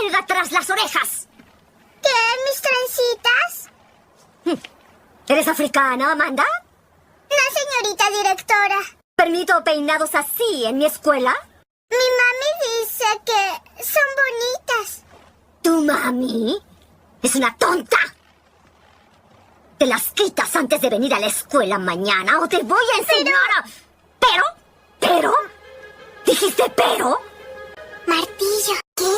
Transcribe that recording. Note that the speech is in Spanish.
cuelga tras las orejas. ¿Qué? ¿Mis trencitas? ¿Eres africana, Amanda? No, señorita directora. ¿Permito peinados así en mi escuela? Mi mami dice que son bonitas. ¿Tu mami? Es una tonta. Te las quitas antes de venir a la escuela mañana o te voy a enseñar a... ¿Pero? ¿Dijiste pero? Martillo. ¿Qué?